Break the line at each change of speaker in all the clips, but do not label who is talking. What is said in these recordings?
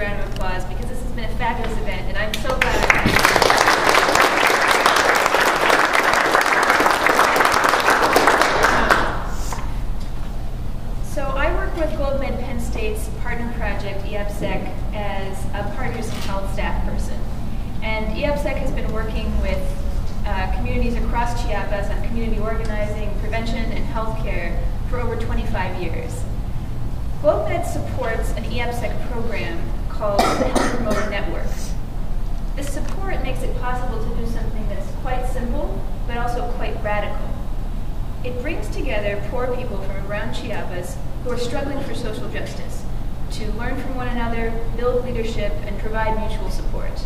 round of applause because this has been a fabulous event, and I'm so glad. So I work with GlobeMed Penn State's partner project, EAPSEC, as a Partners in Health staff person. And EAPSEC has been working with communities across Chiapas on community organizing, prevention, and healthcare for over 25 years. GlobeMed supports an EAPSEC program called the Health Promoter Network. This support makes it possible to do something that is quite simple, but also quite radical. It brings together poor people from around Chiapas who are struggling for social justice to learn from one another, build leadership, and provide mutual support.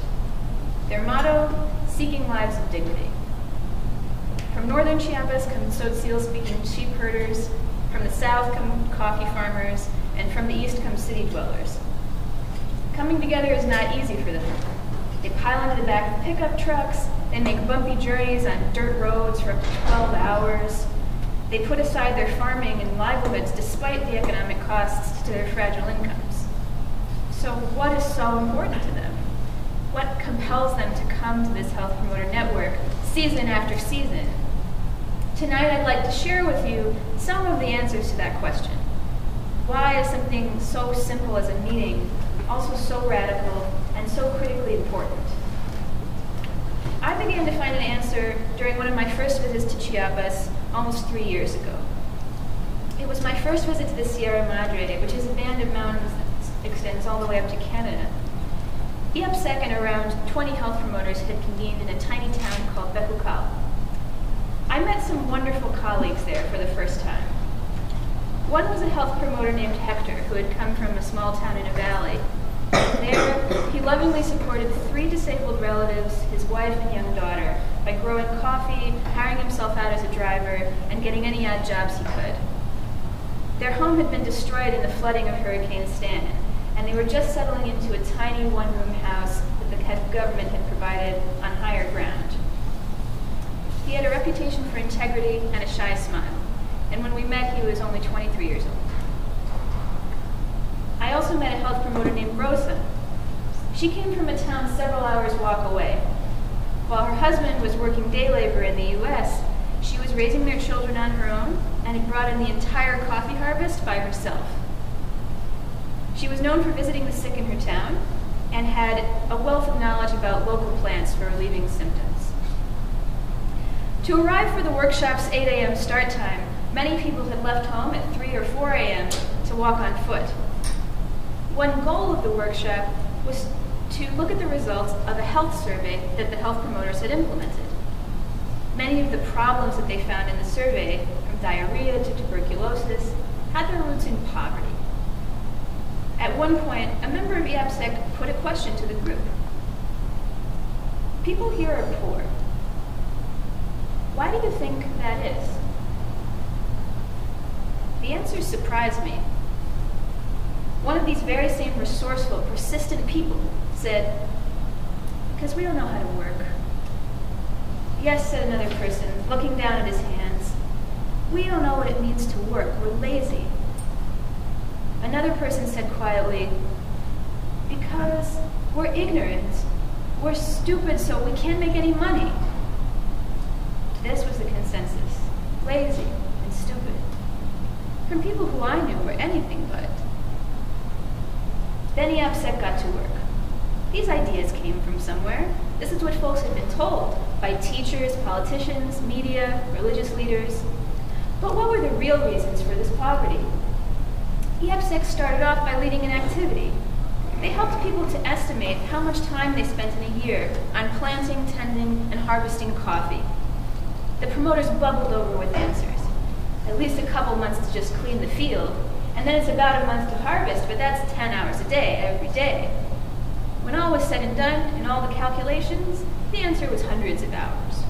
Their motto, seeking lives of dignity. From northern Chiapas come Tzotzil-speaking sheep herders, from the south come coffee farmers, and from the east come city dwellers. Coming together is not easy for them. They pile into the back of pickup trucks, they make bumpy journeys on dirt roads for up to 12 hours. They put aside their farming and livelihoods despite the economic costs to their fragile incomes. So what is so important to them? What compels them to come to this Health Promoter Network season after season? Tonight I'd like to share with you some of the answers to that question. Why is something so simple as a meeting also so radical and so critically important? I began to find an answer during one of my first visits to Chiapas almost 3 years ago. It was my first visit to the Sierra Madre, which is a band of mountains that extends all the way up to Canada. EAPSEC and around 20 health promoters had convened in a tiny town called Becucal. I met some wonderful colleagues there for the first time. One was a health promoter named Hector, who had come from a small town in a valley. There, he lovingly supported 3 disabled relatives, his wife and young daughter, by growing coffee, hiring himself out as a driver, and getting any odd jobs he could. Their home had been destroyed in the flooding of Hurricane Stan, and they were just settling into a tiny one-room house that the government had provided on higher ground. He had a reputation for integrity and a shy smile, and when we met, he was only 23 years old. I also met a health promoter named Rosa. She came from a town several hours' walk away. While her husband was working day labor in the U.S., she was raising their children on her own and had brought in the entire coffee harvest by herself. She was known for visiting the sick in her town and had a wealth of knowledge about local plants for relieving symptoms. To arrive for the workshop's 8 a.m. start time, many people had left home at 3 or 4 a.m. to walk on foot. One goal of the workshop was to look at the results of a health survey that the health promoters had implemented. Many of the problems that they found in the survey, from diarrhea to tuberculosis, had their roots in poverty. At one point, a member of EAPSEC put a question to the group. People here are poor. Why do you think that is? The answers surprised me. One of these very same resourceful, persistent people said, because we don't know how to work. Yes, said another person, looking down at his hands. We don't know what it means to work. We're lazy. Another person said quietly, because we're ignorant. We're stupid, so we can't make any money. This was the consensus. Lazy and stupid. From people who I knew were anything but. Then EAPSEC got to work. These ideas came from somewhere. This is what folks had been told by teachers, politicians, media, religious leaders. But what were the real reasons for this poverty? EAPSEC started off by leading an activity. They helped people to estimate how much time they spent in a year on planting, tending, and harvesting coffee. The promoters bubbled over with answers. At least a couple months to just clean the field, and then it's about a month to harvest, but that's 10 hours a day, every day. When all was said and done, and all the calculations, the answer was hundreds of hours.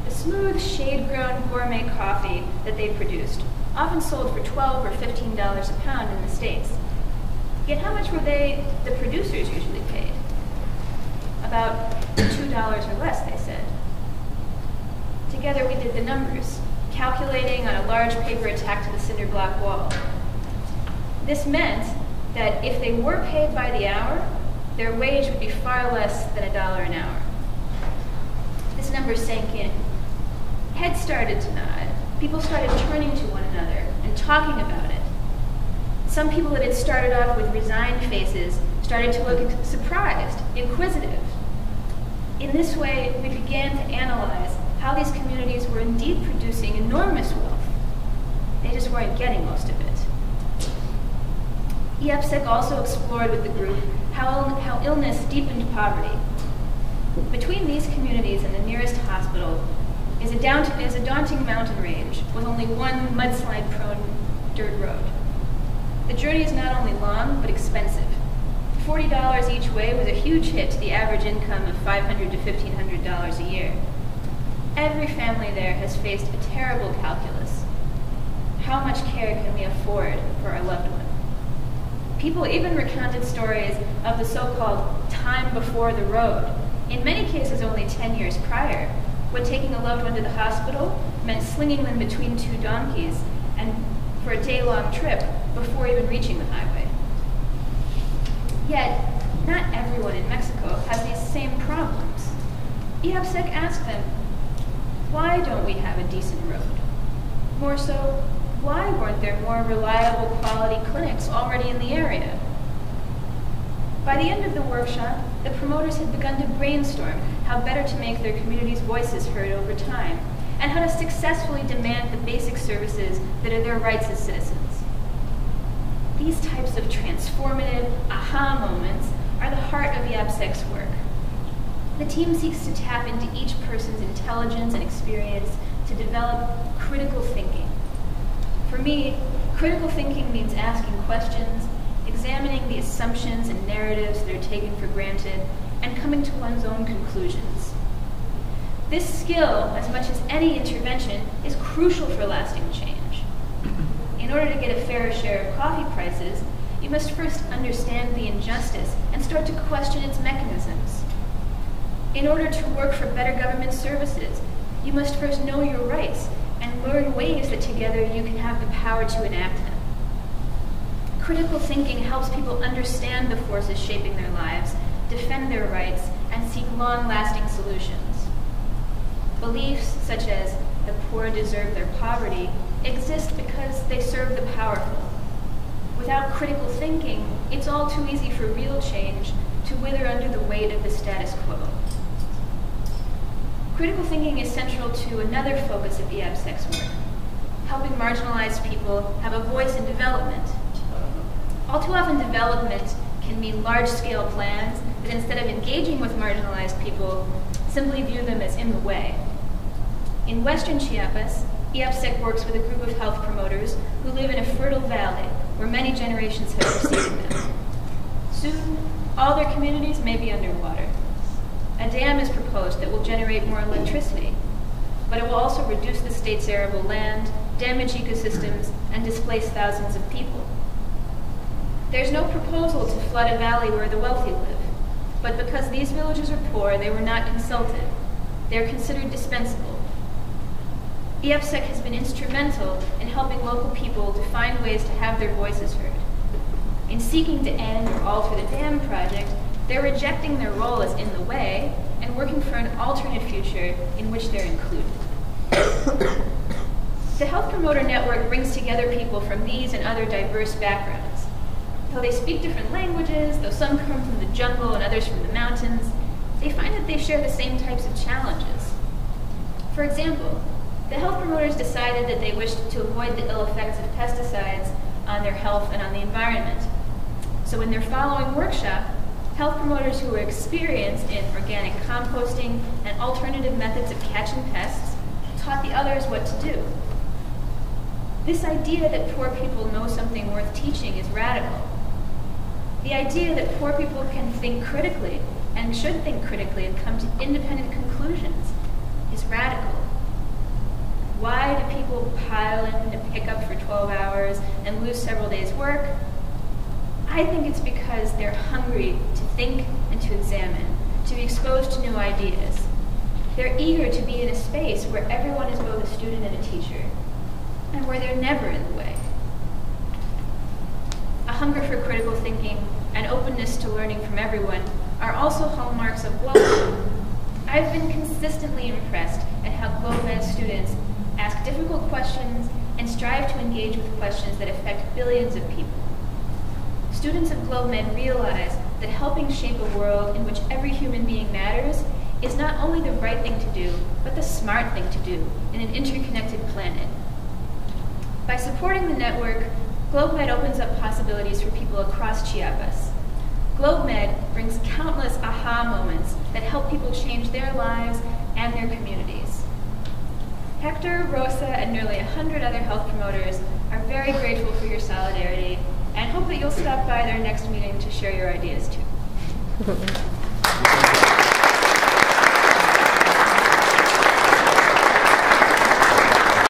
The smooth, shade-grown gourmet coffee that they produced often sold for $12 or $15 a pound in the States. Yet how much were the producers usually paid? About $2 or less, they said. Together we did the numbers, calculating on a large paper tacked to the cinder block wall. This meant that if they were paid by the hour, their wage would be far less than $1 an hour. This number sank in. Heads started to nod. People started turning to one another and talking about it. Some people that had started off with resigned faces started to look surprised, inquisitive. In this way, we began to analyze how these communities were indeed producing enormous wealth. They just weren't getting most of it. EAPSEC also explored with the group how illness deepened poverty. Between these communities and the nearest hospital is a daunting mountain range with only one mudslide-prone dirt road. The journey is not only long, but expensive. $40 each way was a huge hit to the average income of $500 to $1,500 a year. Every family there has faced a terrible calculus. How much care can we afford for our loved one? People even recounted stories of the so-called time before the road, in many cases only 10 years prior, when taking a loved one to the hospital meant slinging them between two donkeys and for a day-long trip before even reaching the highway. Yet, not everyone in Mexico has these same problems. EAPSEC asked them, why don't we have a decent road? More so, why weren't there more reliable quality clinics already in the area? By the end of the workshop, the promoters had begun to brainstorm how better to make their community's voices heard over time, and how to successfully demand the basic services that are their rights as citizens. These types of transformative aha moments are the heart of EAPSEC's work. The team seeks to tap into each person's intelligence and experience to develop critical thinking. For me, critical thinking means asking questions, examining the assumptions and narratives that are taken for granted, and coming to one's own conclusions. This skill, as much as any intervention, is crucial for lasting change. In order to get a fairer share of coffee prices, you must first understand the injustice and start to question its mechanisms. In order to work for better government services, you must first know your rights and learn ways that together you can have the power to enact them. Critical thinking helps people understand the forces shaping their lives, defend their rights, and seek long-lasting solutions. Beliefs such as the poor deserve their poverty exist because they serve the powerful. Without critical thinking, it's all too easy for real change to wither under the weight of the status quo. Critical thinking is central to another focus of EAPSEC's work, helping marginalized people have a voice in development. All too often, development can mean large-scale plans that instead of engaging with marginalized people, simply view them as in the way. In western Chiapas, EAPSEC works with a group of health promoters who live in a fertile valley where many generations have preceded them. Soon, all their communities may be underwater. A dam is proposed that will generate more electricity, but it will also reduce the state's arable land, damage ecosystems, and displace thousands of people. There's no proposal to flood a valley where the wealthy live, but because these villages are poor, they were not consulted. They're considered dispensable. EAPSEC has been instrumental in helping local people to find ways to have their voices heard. In seeking to end or alter the dam project, they're rejecting their role as in the way and working for an alternate future in which they're included. The Health Promoter Network brings together people from these and other diverse backgrounds. Though they speak different languages, though some come from the jungle and others from the mountains, they find that they share the same types of challenges. For example, the health promoters decided that they wished to avoid the ill effects of pesticides on their health and on the environment. So in their following workshop, health promoters who were experienced in organic composting and alternative methods of catching pests taught the others what to do. This idea that poor people know something worth teaching is radical. The idea that poor people can think critically and should think critically and come to independent conclusions is radical. Why do people pile in to pick up for 12 hours and lose several days' work? I think it's because they're hungry to think and to examine, to be exposed to new ideas. They're eager to be in a space where everyone is both a student and a teacher, and where they're never in the way. A hunger for critical thinking, and openness to learning from everyone are also hallmarks of GlobeMed. I've been consistently impressed at how GlobeMed students ask difficult questions and strive to engage with questions that affect billions of people. Students of GlobeMed realize that helping shape a world in which every human being matters is not only the right thing to do, but the smart thing to do in an interconnected planet. By supporting the network, GlobeMed opens up possibilities for people across Chiapas. GlobeMed brings countless aha moments that help people change their lives and their communities. Hector, Rosa, and nearly 100 other health promoters are very grateful for your solidarity and hope that you'll stop by their next meeting to share your ideas too.